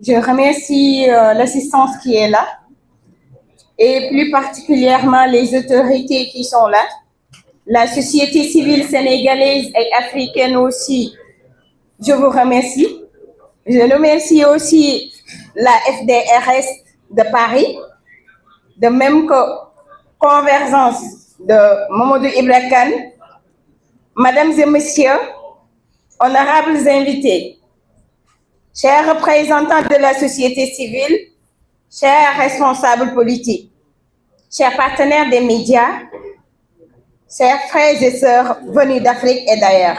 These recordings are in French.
Je remercie l'assistance qui est là et plus particulièrement les autorités qui sont là, la société civile sénégalaise et africaine aussi. Je vous remercie. Je remercie aussi la FDRS de Paris, de même que Convergence de Mamadou Ibra Kane. Mesdames et messieurs, honorables invités, chers représentants de la société civile, chers responsables politiques, chers partenaires des médias, chers frères et sœurs venus d'Afrique et d'ailleurs.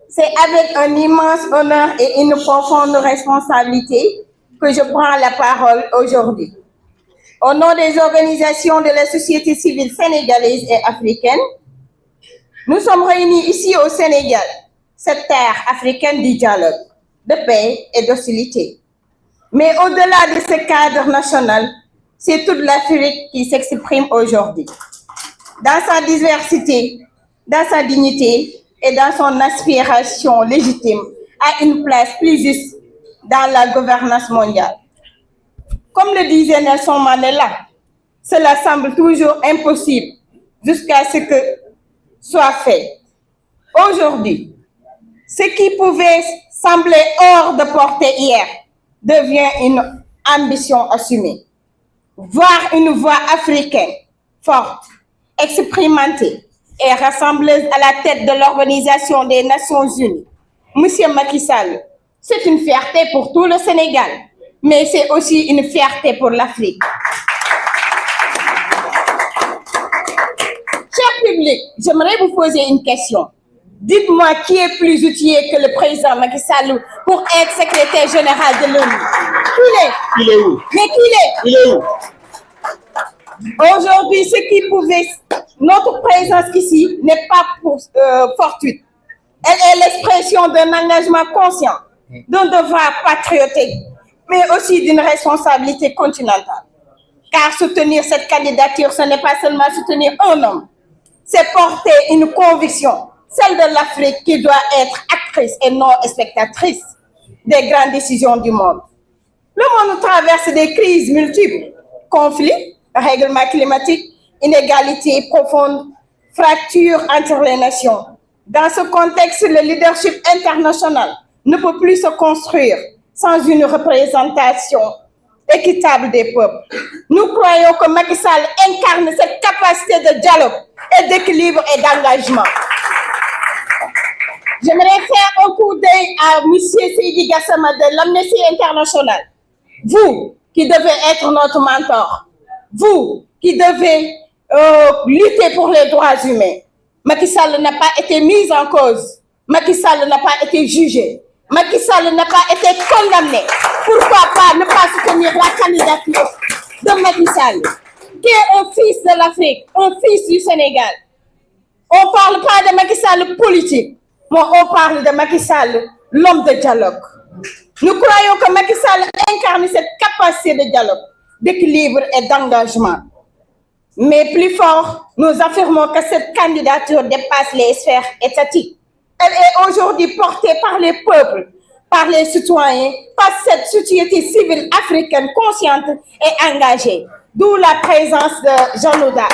C'est avec un immense honneur et une profonde responsabilité que je prends la parole aujourd'hui. Au nom des organisations de la société civile sénégalaise et africaine, nous sommes réunis ici au Sénégal, cette terre africaine du dialogue, de paix et d'hostilité. Mais au-delà de ce cadre national, c'est toute l'Afrique qui s'exprime aujourd'hui, dans sa diversité, dans sa dignité et dans son aspiration légitime à une place plus juste dans la gouvernance mondiale. Comme le disait Nelson Mandela, cela semble toujours impossible jusqu'à ce que soit fait. Aujourd'hui, ce qui pouvait sembler hors de portée hier devient une ambition assumée. Voir une voix africaine forte, expérimentée et rassembleuse à la tête de l'Organisation des Nations Unies, Monsieur Macky Sall, c'est une fierté pour tout le Sénégal, mais c'est aussi une fierté pour l'Afrique. Cher public, j'aimerais vous poser une question. Dites-moi qui est plus outillé que le président Macky Sall pour être secrétaire général de l'ONU? Il est où? Mais qui l'est? Il est où? Aujourd'hui, ce qui pouvait... Notre présence ici n'est pas fortuite. Elle est l'expression d'un engagement conscient, d'un devoir patriotique, mais aussi d'une responsabilité continentale. Car soutenir cette candidature, ce n'est pas seulement soutenir un homme, c'est porter une conviction, celle de l'Afrique qui doit être actrice et non spectatrice des grandes décisions du monde. Le monde traverse des crises multiples, conflits, règlements climatiques, inégalités profondes, fractures entre les nations. Dans ce contexte, le leadership international ne peut plus se construire sans une représentation équitable des peuples. Nous croyons que Macky Sall incarne cette capacité de dialogue et d'équilibre et d'engagement. J'aimerais faire un coup d'œil à M. Seydi Gassama de l'Amnesty International. Vous qui devez être notre mentor, vous qui devez lutter pour les droits humains. Macky Sall n'a pas été mis en cause. Macky Sall n'a pas été jugé. Macky Sall n'a pas été condamné. Pourquoi pas ne pas soutenir la candidature de Macky Sall, qui est un fils de l'Afrique, un fils du Sénégal? On ne parle pas de Macky Sall politique, mais on parle de Macky Sall, l'homme de dialogue. Nous croyons que Macky Sall incarne cette capacité de dialogue, d'équilibre et d'engagement. Mais plus fort, nous affirmons que cette candidature dépasse les sphères étatiques. Elle est aujourd'hui portée par les peuples, par les citoyens, par cette société civile africaine consciente et engagée, d'où la présence de Jean Nouda.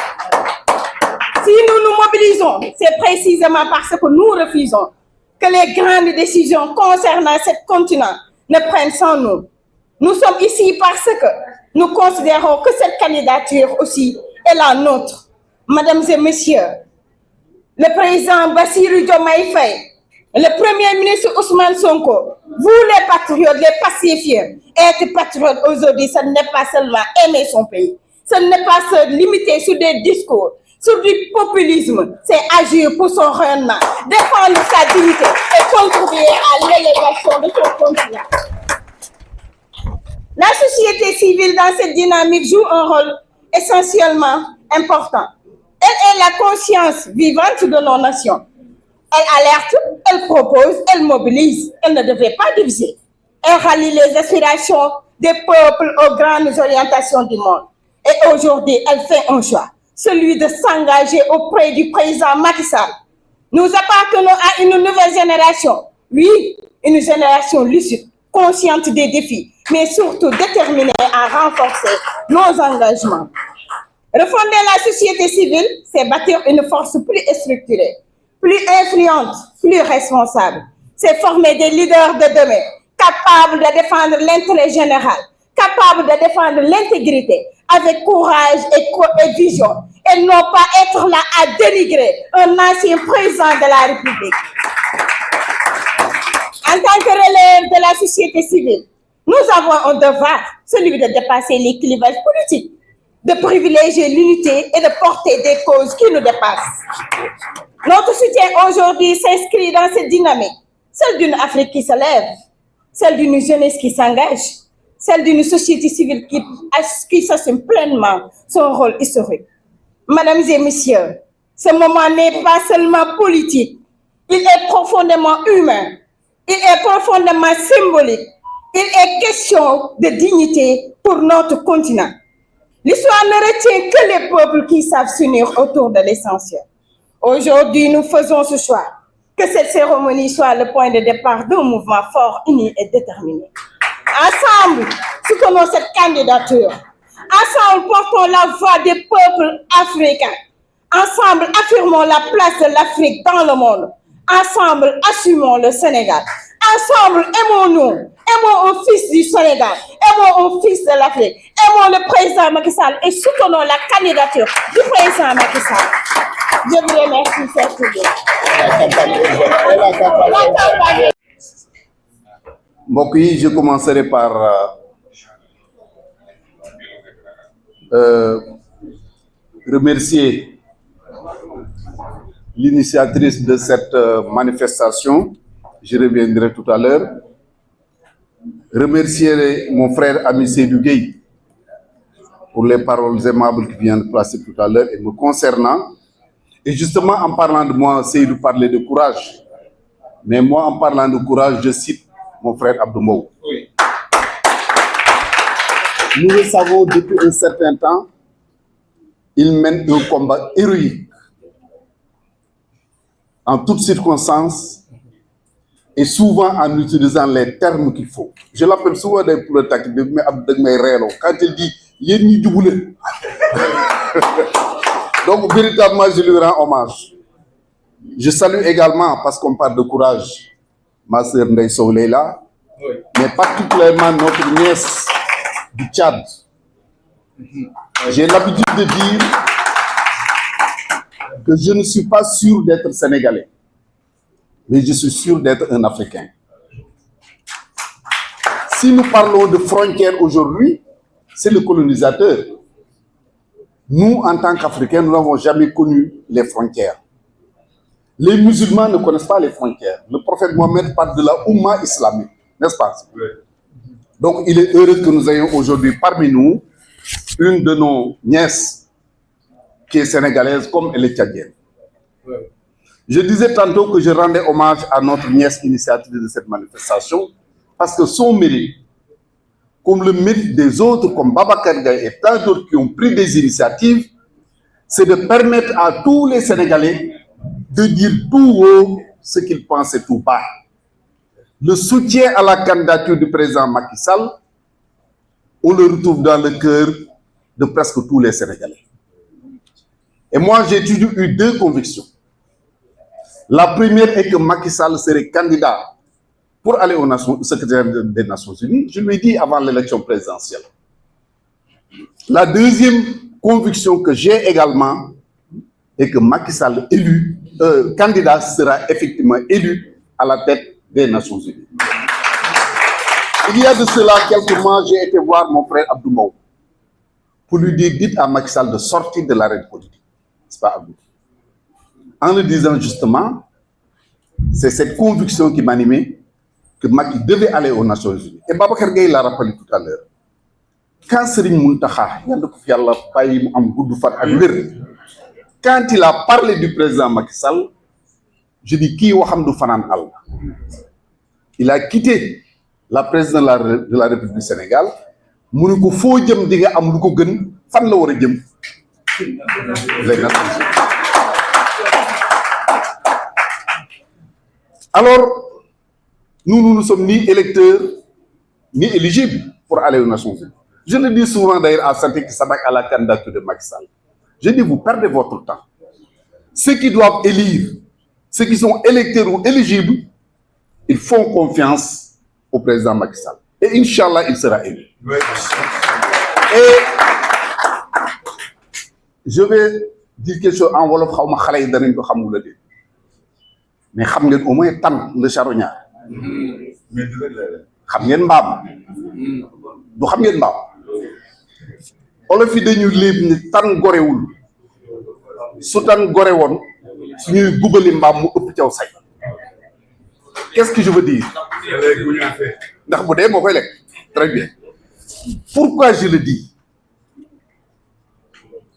Si nous nous mobilisons, c'est précisément parce que nous refusons que les grandes décisions concernant ce continent ne prennent sans nous. Nous sommes ici parce que nous considérons que cette candidature aussi est la nôtre. Mesdames et messieurs, le président Bassirou Diomaye Faye, le premier ministre Ousmane Sonko, vous les patriotes, les pacifiés, être patriote aujourd'hui, ce n'est pas seulement aimer son pays, ce n'est pas se limiter sur des discours, sur du populisme, c'est agir pour son rayonnement, défendre sa dignité et contribuer à l'élévation de son continent. La société civile dans cette dynamique joue un rôle essentiellement important. Elle est la conscience vivante de nos nations. Elle alerte, elle propose, elle mobilise. Elle ne devait pas diviser. Elle rallie les aspirations des peuples aux grandes orientations du monde. Et aujourd'hui, elle fait un choix, celui de s'engager auprès du président Macky Sall. Nous appartenons à une nouvelle génération. Oui, une génération lucide, consciente des défis, mais surtout déterminée à renforcer nos engagements. Refonder la société civile, c'est bâtir une force plus structurée, plus influente, plus responsable. C'est former des leaders de demain, capables de défendre l'intérêt général, capables de défendre l'intégrité, avec courage et vision, et non pas être là à dénigrer un ancien président de la République. En tant que relève de la société civile, nous avons un devoir, celui de dépasser les clivages politiques, de privilégier l'unité et de porter des causes qui nous dépassent. Notre soutien aujourd'hui s'inscrit dans cette dynamique, celle d'une Afrique qui se lève, celle d'une jeunesse qui s'engage, celle d'une société civile qui s'assume pleinement son rôle historique. Mesdames et messieurs, ce moment n'est pas seulement politique, il est profondément humain, il est profondément symbolique, il est question de dignité pour notre continent. L'histoire ne retient que les peuples qui savent s'unir autour de l'essentiel. Aujourd'hui, nous faisons ce choix, que cette cérémonie soit le point de départ d'un mouvement fort, uni et déterminé. Ensemble, soutenons cette candidature. Ensemble, portons la voix des peuples africains. Ensemble, affirmons la place de l'Afrique dans le monde. Ensemble, assumons le Sénégal. Ensemble, aimons-nous. Aimons un fils du Sénégal. Aimons un fils de l'Afrique. Aimons le président Macky Sall et soutenons la candidature du président Macky Sall. Je vous remercie, chers collègues. mbokk yi, je commencerai par remercier l'initiatrice de cette manifestation. Je reviendrai tout à l'heure. Remercier mon frère ami Seydou Gueye pour les paroles aimables qu'il vient de placer tout à l'heure et me concernant. Et justement, en parlant de moi, Seydou parlait de courage. Mais moi, en parlant de courage, je cite mon frère Abdou Mbow. Oui. Nous le savons depuis un certain temps, il mène un combat héroïque en toutes circonstances et souvent en utilisant les termes qu'il faut. Je l'appelle souvent pour le taquin, mais quand il dit « Yéni Djouboulé ». Donc, véritablement, je lui rends hommage. Je salue également, parce qu'on parle de courage, ma sœur Ndeye Sow Leila, oui, mais particulièrement notre nièce du Tchad. J'ai l'habitude de dire que je ne suis pas sûr d'être sénégalais, mais je suis sûr d'être un Africain. Si nous parlons de frontières aujourd'hui, c'est le colonisateur. Nous, en tant qu'Africains, nous n'avons jamais connu les frontières. Les musulmans ne connaissent pas les frontières. Le prophète Mohammed parle de la Oumma islamique, n'est-ce pas? Oui. Donc, il est heureux que nous ayons aujourd'hui parmi nous une de nos nièces qui est sénégalaise comme elle est tchadienne. Oui. Je disais tantôt que je rendais hommage à notre nièce initiatrice de cette manifestation parce que son mérite, comme le mérite des autres, comme Babacar Gaye et tant d'autres qui ont pris des initiatives, c'est de permettre à tous les Sénégalais de dire tout haut ce qu'ils pensaient tout bas. Le soutien à la candidature du président Macky Sall, on le retrouve dans le cœur de presque tous les Sénégalais. Et moi, j'ai toujours eu deux convictions. La première est que Macky Sall serait candidat pour aller au secrétaire des Nations Unies. Je lui ai dit avant l'élection présidentielle. La deuxième conviction que j'ai également est que Macky Sall candidat sera effectivement élu à la tête des Nations Unies. Il y a de cela quelques mois, j'ai été voir mon frère Abdou Mbow pour lui dire, dites à Macky Sall de sortir de l'arène politique. C'est pas Abdou. En le disant justement, c'est cette conviction qui m'animait que Macky devait aller aux Nations Unies. Et Babacar Gaye l'a rappelé tout à l'heure. Quand Serigne Mountakha, quand il a parlé du président Macky Sall, je dis qui waxam du fanan Allah. Il a quitté la présidence de la République du Sénégal. Mu ko fo jëm di nga am lu ko gën fan la wara jëm. Alors, nous ne sommes ni électeurs, ni éligible pour aller aux Nations Unies. Je le dis souvent d'ailleurs à certains qui s'attaquent à la candidature de Macky Sall. Je dis, vous perdez votre temps. Ceux qui doivent élire, ceux qui sont électeurs ou éligibles, ils font confiance au président Macky Sall. Et Inch'Allah, il sera élu. Oui. Et je vais dire quelque chose en wolof, mais xam ngeen au moins tan le charognard. Xam ngeen mbaam. Du xam ngeen mbaam. Olof yi dañu léeb ni tan gorewul. Su tan gore woon suñuy gubali mbaam mu ëpp caw say. Qu'est-ce que je veux dire? Ndax bu dee moo koy lekk. Très bien. Pourquoi je le dis?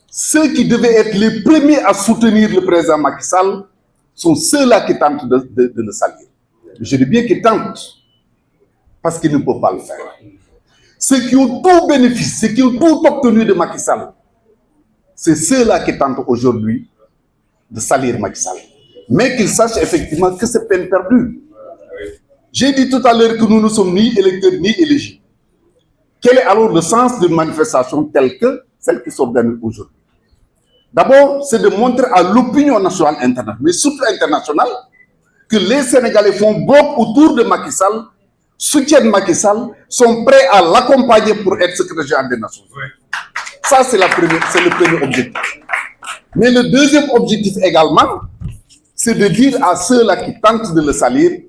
Ceux qui devaient être les premiers à soutenir le président Macky Sall sont ceux-là qui tentent de le salir. Je dis bien qu'ils tentent, parce qu'ils ne peuvent pas le faire. Ceux qui ont tout bénéficié, ceux qui ont tout obtenu de Macky Sall, c'est ceux-là qui tentent aujourd'hui de salir Macky Sall. Mais qu'ils sachent effectivement que c'est peine perdue. J'ai dit tout à l'heure que nous ne sommes ni électeurs ni éligibles. Quel est alors le sens d'une manifestation telle que celle qui s'organise aujourd'hui? D'abord, c'est de montrer à l'opinion nationale internationale, mais surtout internationale, que les Sénégalais font bloc autour de Macky Sall, soutiennent Macky Sall, sont prêts à l'accompagner pour être secrétaire général des Nations Unies. Ça, c'est le premier objectif. Mais le deuxième objectif également, c'est de dire à ceux-là qui tentent de le salir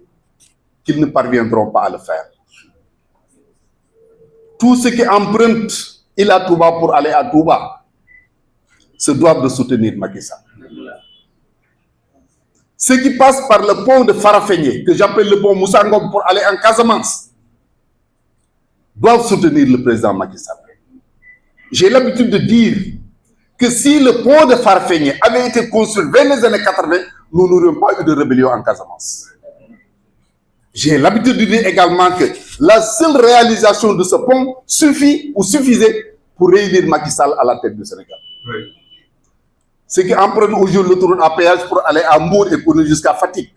qu'ils ne parviendront pas à le faire. Tous ceux qui empruntent Ila Touba pour aller à Touba se doivent de soutenir Macky Sall. Ceux qui passent par le pont de Farafenni, que j'appelle le pont Moussa Ngom pour aller en Casamance, doivent soutenir le président Macky Sall. J'ai l'habitude de dire que si le pont de Farafenni avait été construit vers les années 80, nous n'aurions pas eu de rébellion en Casamance. J'ai l'habitude de dire également que la seule réalisation de ce pont suffit ou suffisait pour réélire Macky Sall à la tête du Sénégal. Oui. Ceux qui empruntent aujourd'hui l'autoroute à péage pour aller à Mbour et pour aller jusqu'à Fatick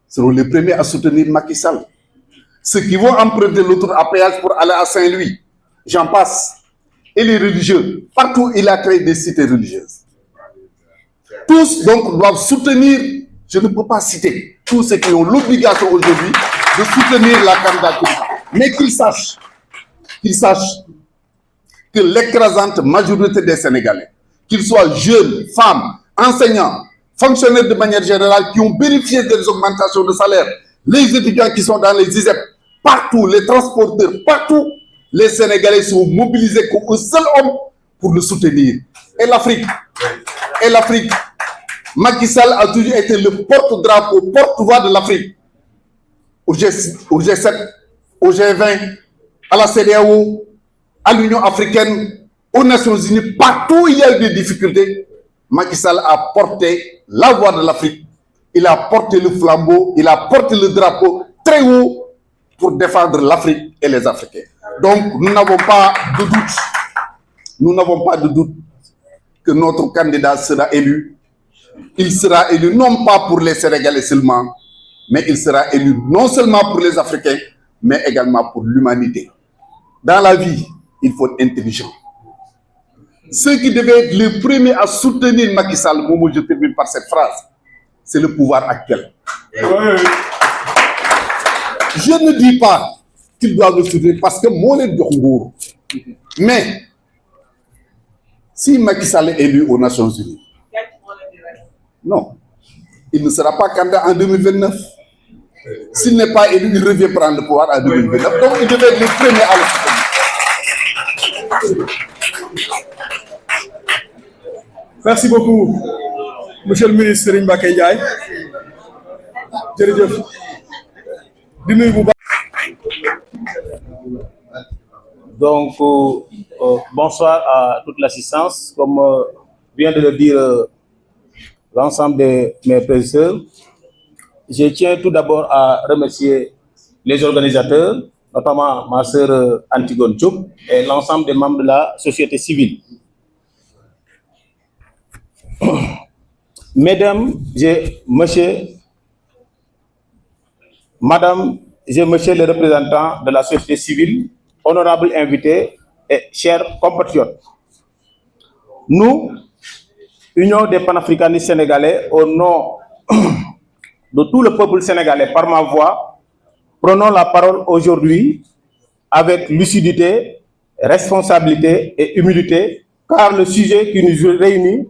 seront les premiers à soutenir Macky Sall. Ceux qui vont emprunter l'autoroute à péage pour aller à Saint-Louis, j'en passe. Et les religieux, partout il a créé des cités religieuses. Tous donc doivent soutenir, je ne peux pas citer, tous ceux qui ont l'obligation aujourd'hui de soutenir la candidature. Mais qu'ils sachent que l'écrasante majorité des Sénégalais, qu'ils soient jeunes, femmes, enseignants, fonctionnaires de manière générale, qui ont bénéficié des augmentations de salaire, les étudiants qui sont dans les ISEP, partout, les transporteurs, partout, les Sénégalais sont mobilisés comme un seul homme pour le soutenir. Et l'Afrique, Macky Sall a toujours été le porte-drapeau, porte-voix de l'Afrique. Au G7, au G20, à la CEDEAO, à l'Union africaine, aux Nations Unies, partout où il y a eu des difficultés, Macky Sall a porté la voix de l'Afrique, il a porté le flambeau, il a porté le drapeau très haut pour défendre l'Afrique et les Africains. Donc nous n'avons pas de doute que notre candidat sera élu. Il sera élu non pas pour les Sénégalais seulement, mais il sera élu non seulement pour les Africains, mais également pour l'humanité. Dans la vie, il faut être intelligent. Ceux qui devaient être les premiers à soutenir Macky Sall, moi je termine par cette phrase, c'est le pouvoir actuel. Je ne dis pas qu'ils doivent le soutenir parce que moi les Djongour. Mais si Macky Sall est élu aux Nations Unies, non, il ne sera pas candidat en 2029. S'il n'est pas élu, il revient prendre le pouvoir en 2029. Donc il devait être le premier à le soutenir. Merci beaucoup, monsieur le ministre Serigne Mbacké Ndiaye. Jërëjëf. Di nuyu bu baax. Donc, bonsoir à toute l'assistance. Comme vient de le dire l'ensemble de mes professeurs, je tiens tout d'abord à remercier les organisateurs, notamment ma sœur Antigone Diop et l'ensemble des membres de la société civile. Mesdames et messieurs, Madame et monsieur le représentant de la société civile, honorables invités et chers compatriotes. Nous, Union des panafricanistes sénégalais, au nom de tout le peuple sénégalais, par ma voix, prenons la parole aujourd'hui avec lucidité, responsabilité et humilité, car le sujet qui nous réunit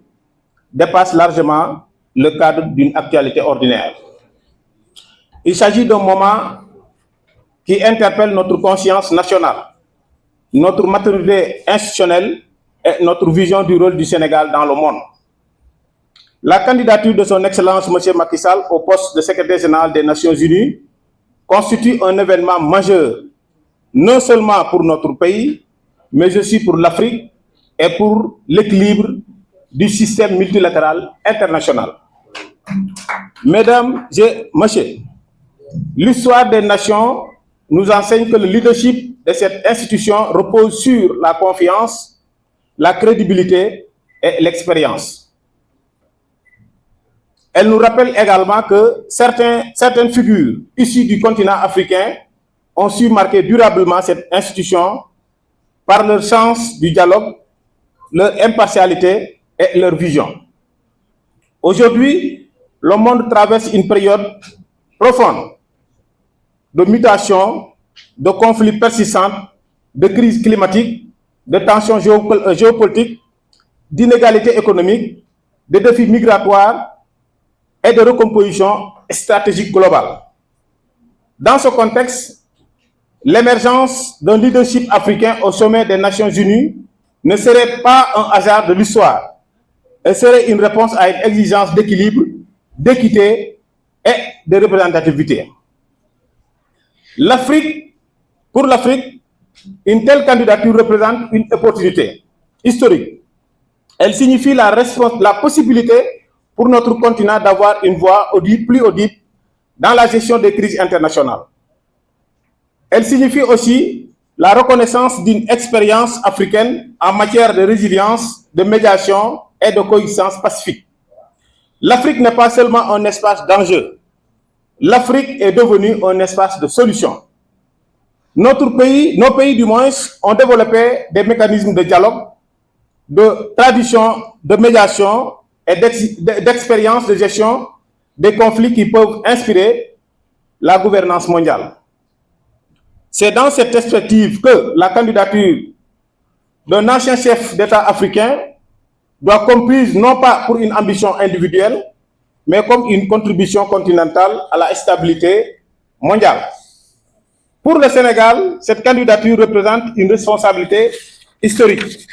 dépasse largement le cadre d'une actualité ordinaire. Il s'agit d'un moment qui interpelle notre conscience nationale, notre maturité institutionnelle et notre vision du rôle du Sénégal dans le monde. La candidature de son Excellence M. Macky Sall au poste de secrétaire général des Nations Unies constitue un événement majeur, non seulement pour notre pays, mais aussi pour l'Afrique et pour l'équilibre du système multilatéral international. Mesdames et messieurs, l'histoire des nations nous enseigne que le leadership de cette institution repose sur la confiance, la crédibilité et l'expérience. Elle nous rappelle également que certaines figures issues du continent africain ont su marquer durablement cette institution par leur sens du dialogue, leur impartialité et leur vision. Aujourd'hui, le monde traverse une période profonde de mutations, de conflits persistants, de crises climatiques, de tensions géopolitiques, d'inégalités économiques, de défis migratoires et de recomposition stratégique globale. Dans ce contexte, l'émergence d'un leadership africain au sommet des Nations Unies ne serait pas un hasard de l'histoire. Elle serait une réponse à une exigence d'équilibre, d'équité et de représentativité. Pour l'Afrique, une telle candidature représente une opportunité historique. Elle signifie la possibilité pour notre continent d'avoir une voix plus audible dans la gestion des crises internationales. Elle signifie aussi la reconnaissance d'une expérience africaine en matière de résilience, de médiation et de coexistence pacifique. L'Afrique n'est pas seulement un espace d'enjeu. L'Afrique est devenue un espace de solution. Nos pays du moins, ont développé des mécanismes de dialogue, de tradition, de médiation et d'expérience de gestion des conflits qui peuvent inspirer la gouvernance mondiale. C'est dans cette perspective que la candidature d'un ancien chef d'État africain doit être comprise non pas pour une ambition individuelle, mais comme une contribution continentale à la stabilité mondiale. Pour le Sénégal, cette candidature représente une responsabilité historique.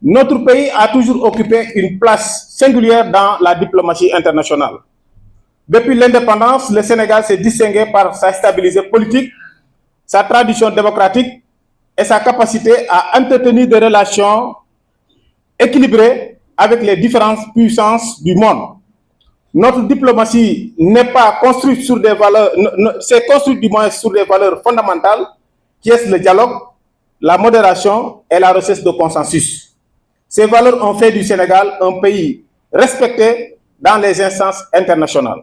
Notre pays a toujours occupé une place singulière dans la diplomatie internationale. Depuis l'indépendance, le Sénégal s'est distingué par sa stabilité politique, sa tradition démocratique et sa capacité à entretenir des relations équilibrées avec les différentes puissances du monde. Notre diplomatie n'est pas construite sur des valeurs, c'est construite du moins sur des valeurs fondamentales qui sont le dialogue, la modération et la recherche de consensus. Ces valeurs ont fait du Sénégal un pays respecté dans les instances internationales.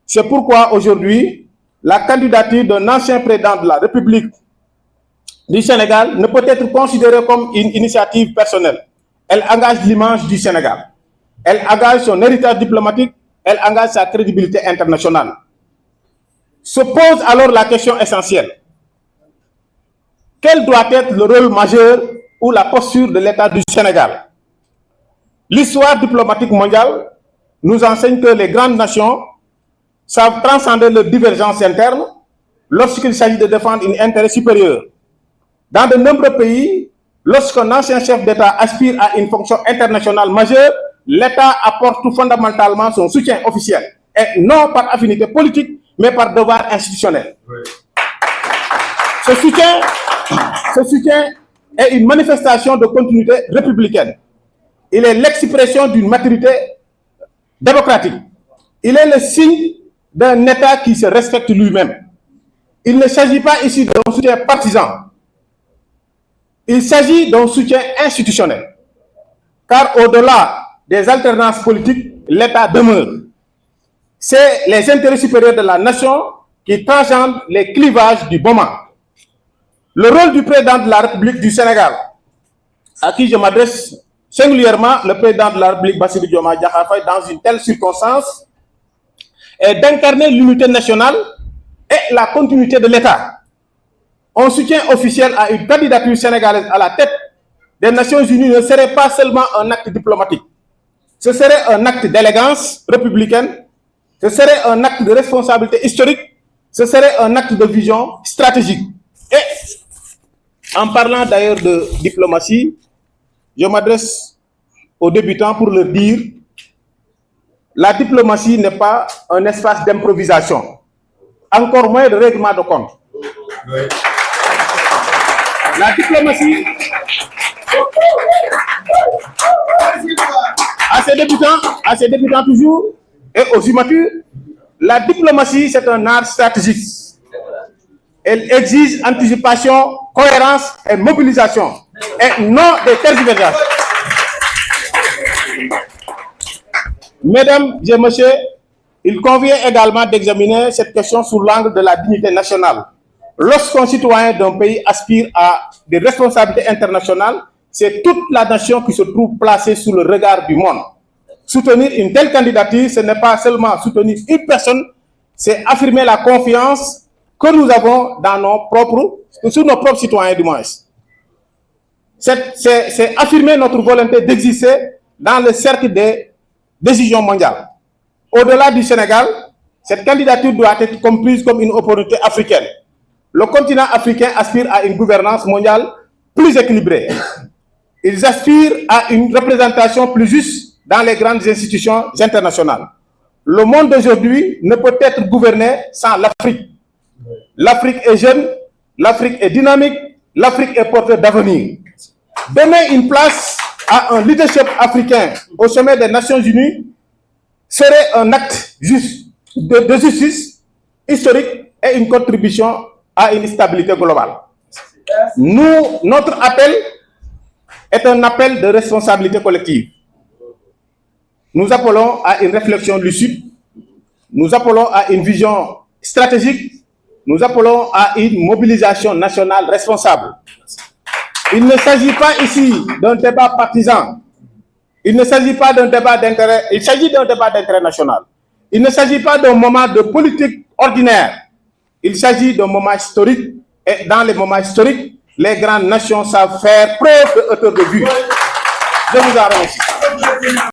C'est pourquoi aujourd'hui, la candidature d'un ancien président de la République du Sénégal ne peut être considérée comme une initiative personnelle. Elle engage l'image du Sénégal. Elle engage son héritage diplomatique. Elle engage sa crédibilité internationale. Se pose alors la question essentielle. Quel doit être le rôle majeur ou la posture de l'État du Sénégal? L'histoire diplomatique mondiale nous enseigne que les grandes nations savent transcender leurs divergences internes lorsqu'il s'agit de défendre un intérêt supérieur. Dans de nombreux pays, lorsqu'un ancien chef d'État aspire à une fonction internationale majeure, l'État apporte tout fondamentalement son soutien officiel, et non par affinité politique, mais par devoir institutionnel. Oui. Ce soutien est une manifestation de continuité républicaine. Il est l'expression d'une maturité démocratique. Il est le signe d'un État qui se respecte lui-même. Il ne s'agit pas ici d'un soutien partisan. Il s'agit d'un soutien institutionnel. Car au-delà des alternances politiques, l'État demeure. c'est les intérêts supérieurs de la nation qui transcendent les clivages du moment. Le rôle du président de la République du Sénégal, à qui je m'adresse singulièrement, le président de la République Bassirou Diomaye Diakhar Faye, dans une telle circonstance, est d'incarner l'unité nationale et la continuité de l'État. Un soutien officiel à une candidature sénégalaise à la tête des Nations Unies ne serait pas seulement un acte diplomatique. Ce serait un acte d'élégance républicaine, ce serait un acte de responsabilité historique, ce serait un acte de vision stratégique. Et en parlant d'ailleurs de diplomatie, je m'adresse aux débutants pour leur dire: la diplomatie n'est pas un espace d'improvisation, encore moins de règlement de compte. Oui. La diplomatie, à ces débutants toujours, et aux immatures, la diplomatie, c'est un art stratégique. Elle exige anticipation, cohérence et mobilisation, et non des tergiversations. Mesdames et messieurs, il convient également d'examiner cette question sous l'angle de la dignité nationale. Lorsqu'un citoyen d'un pays aspire à des responsabilités internationales, c'est toute la nation qui se trouve placée sous le regard du monde. Soutenir une telle candidature, ce n'est pas seulement soutenir une personne, c'est affirmer la confiance que nous avons dans sur nos propres citoyens du moins. C'est affirmer notre volonté d'exister dans le cercle des décisions mondiales. Au-delà du Sénégal, cette candidature doit être comprise comme une opportunité africaine. Le continent africain aspire à une gouvernance mondiale plus équilibrée. Ils aspirent à une représentation plus juste dans les grandes institutions internationales. Le monde d'aujourd'hui ne peut être gouverné sans l'Afrique. L'Afrique est jeune, l'Afrique est dynamique, l'Afrique est porteuse d'avenir. Donner une place à un leadership africain au sommet des Nations Unies serait un acte de justice historique et une contribution à une stabilité globale. Notre appel est un appel de responsabilité collective. Nous appelons à une réflexion lucide, nous appelons à une vision stratégique, nous appelons à une mobilisation nationale responsable. Il ne s'agit pas ici d'un débat partisan, il ne s'agit pas d'un débat d'intérêt, il s'agit d'un débat d'intérêt national. Il ne s'agit pas d'un moment de politique ordinaire, il s'agit d'un moment historique, et dans les moments historiques, les grandes nations savent faire preuve de hauteur de vue. Je vous en remercie.